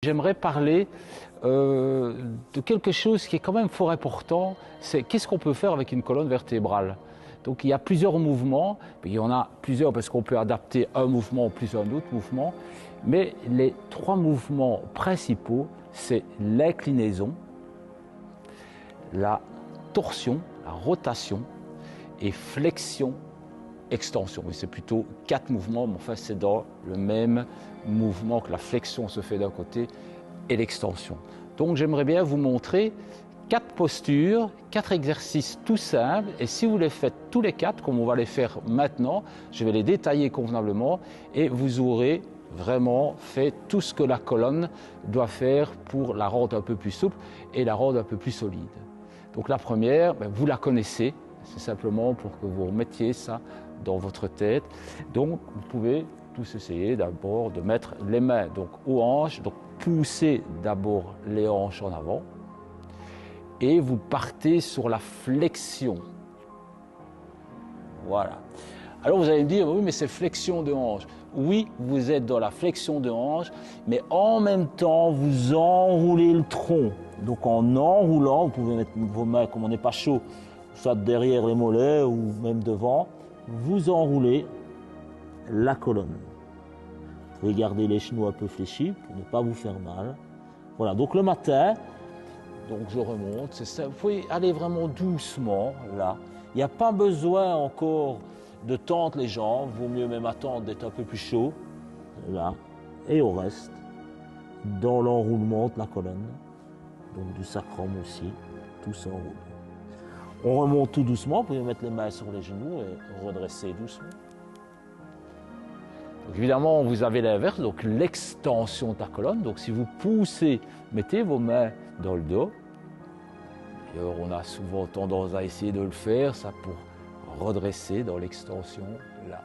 J'aimerais parler de quelque chose qui est quand même fort important, c'est qu'est-ce qu'on peut faire avec une colonne vertébrale. Donc il y a plusieurs mouvements, il y en a plusieurs parce qu'on peut adapter un mouvement plus un autre mouvement, mais les trois mouvements principaux, c'est l'inclinaison, la torsion, la rotation et flexion, extension. C'est plutôt 4 mouvements, mais enfin c'est dans le même mouvement que la flexion se fait d'un côté et l'extension. Donc j'aimerais bien vous montrer 4 postures, 4 exercices tout simples, et si vous les faites tous les 4, comme on va les faire maintenant, je vais les détailler convenablement et vous aurez vraiment fait tout ce que la colonne doit faire pour la rendre un peu plus souple et la rendre un peu plus solide. Donc la première, vous la connaissez, c'est simplement pour que vous remettiez ça dans votre tête. Donc vous pouvez tous essayer d'abord de mettre les mains donc aux hanches, donc poussez d'abord les hanches en avant et vous partez sur la flexion. Voilà. Alors vous allez me dire, oui mais c'est flexion de hanche. Oui, vous êtes dans la flexion de hanche, mais en même temps vous enroulez le tronc. Donc en enroulant, vous pouvez mettre vos mains comme on n'est pas chaud, soit derrière les mollets ou même devant, vous enroulez la colonne. Vous pouvez garder les genoux un peu fléchis pour ne pas vous faire mal. Voilà, donc le matin, donc je remonte, c'est ça. Vous pouvez aller vraiment doucement là. Il n'y a pas besoin encore de tendre les jambes, vaut mieux même attendre d'être un peu plus chaud. Là, et on reste dans l'enroulement de la colonne, donc du sacrum aussi, tout s'enroule. On remonte tout doucement, vous pouvez mettre les mains sur les genoux et redresser doucement. Donc évidemment, vous avez l'inverse, donc l'extension de la colonne. Donc si vous poussez, mettez vos mains dans le dos. D'ailleurs, on a souvent tendance à essayer de le faire, ça pour redresser dans l'extension, là.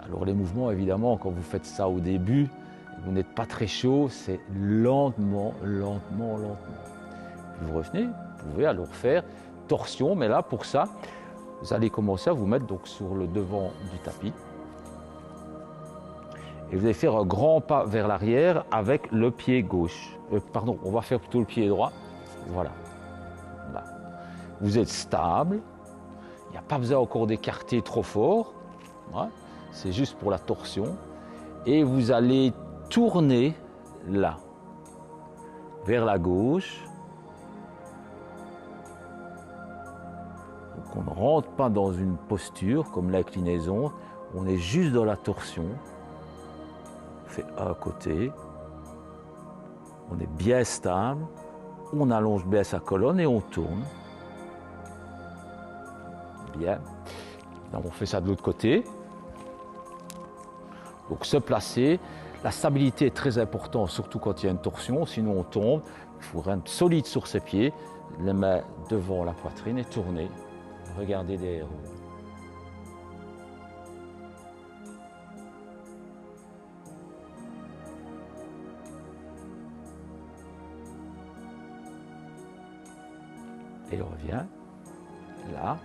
Alors les mouvements, évidemment, quand vous faites ça au début, vous n'êtes pas très chaud, c'est lentement, lentement, lentement. Puis vous revenez, vous pouvez alors faire torsion, mais là, pour ça, vous allez commencer à vous mettre donc sur le devant du tapis. Et vous allez faire un grand pas vers l'arrière avec le pied gauche. Pardon, on va faire plutôt le pied droit. Voilà. Là. Vous êtes stable. Il n'y a pas besoin encore d'écarter trop fort. Ouais. C'est juste pour la torsion. Et vous allez tourner là, vers la gauche. Donc on ne rentre pas dans une posture comme l'inclinaison. On est juste dans la torsion. On fait un côté, on est bien stable, on allonge bien sa colonne et on tourne. Bien. Donc on fait ça de l'autre côté. Donc se placer. La stabilité est très importante, surtout quand il y a une torsion, sinon on tombe. Il faut rester solide sur ses pieds, les mains devant la poitrine et tourner. Regardez derrière vous. Et on revient, là.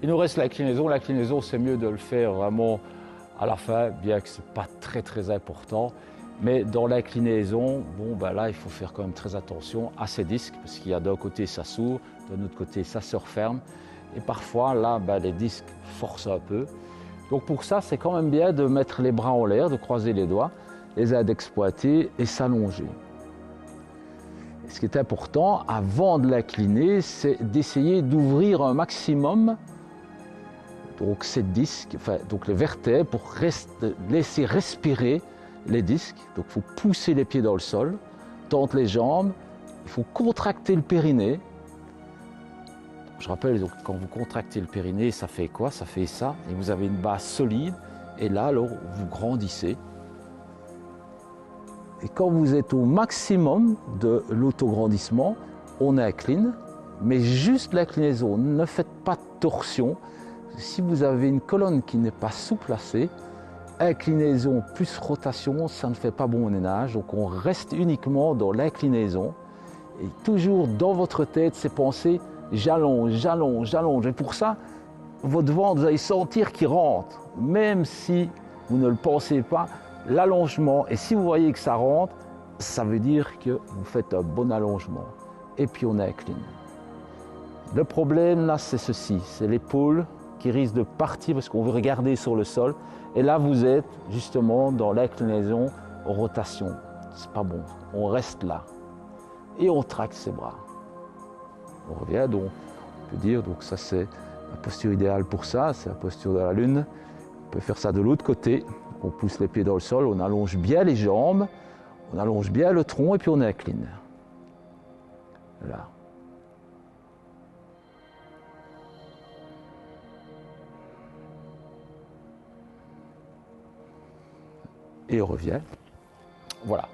Il nous reste l'inclinaison. L'inclinaison, c'est mieux de le faire vraiment à la fin, bien que ce n'est pas très important. Mais dans l'inclinaison, là, il faut faire quand même très attention à ces disques, parce qu'il y a d'un côté, ça s'ouvre, d'un autre côté, ça se referme. Et parfois, là, les disques forcent un peu. Donc pour ça, c'est quand même bien de mettre les bras en l'air, de croiser les doigts, les index pointés et s'allonger. Ce qui est important, avant de l'incliner, c'est d'essayer d'ouvrir un maximum donc ces disques, donc les vertèbres, pour laisser respirer les disques. Donc il faut pousser les pieds dans le sol, tendre les jambes, il faut contracter le périnée. Je rappelle, donc, quand vous contractez le périnée, ça fait quoi? Ça fait ça, et vous avez une base solide, et là, alors, vous grandissez. Et quand vous êtes au maximum de l'autograndissement, on incline, mais juste l'inclinaison. Ne faites pas de torsion. Si vous avez une colonne qui n'est pas sous-placée, inclinaison plus rotation, ça ne fait pas bon ménage. Donc on reste uniquement dans l'inclinaison. Et toujours dans votre tête, ces pensées, j'allonge, j'allonge, j'allonge. Et pour ça, votre ventre, vous allez sentir qu'il rentre, même si vous ne le pensez pas, l'allongement, et si vous voyez que ça rentre, ça veut dire que vous faites un bon allongement. Et puis on incline. Le problème là, c'est ceci, c'est l'épaule qui risque de partir parce qu'on veut regarder sur le sol. Et là, vous êtes justement dans l'inclinaison en rotation. C'est pas bon. On reste là. Et on traque ses bras. On revient donc, on peut dire, donc ça c'est la posture idéale pour ça, c'est la posture de la lune. On peut faire ça de l'autre côté. On pousse les pieds dans le sol, on allonge bien les jambes, on allonge bien le tronc et puis on incline. Là. Et on revient. Voilà.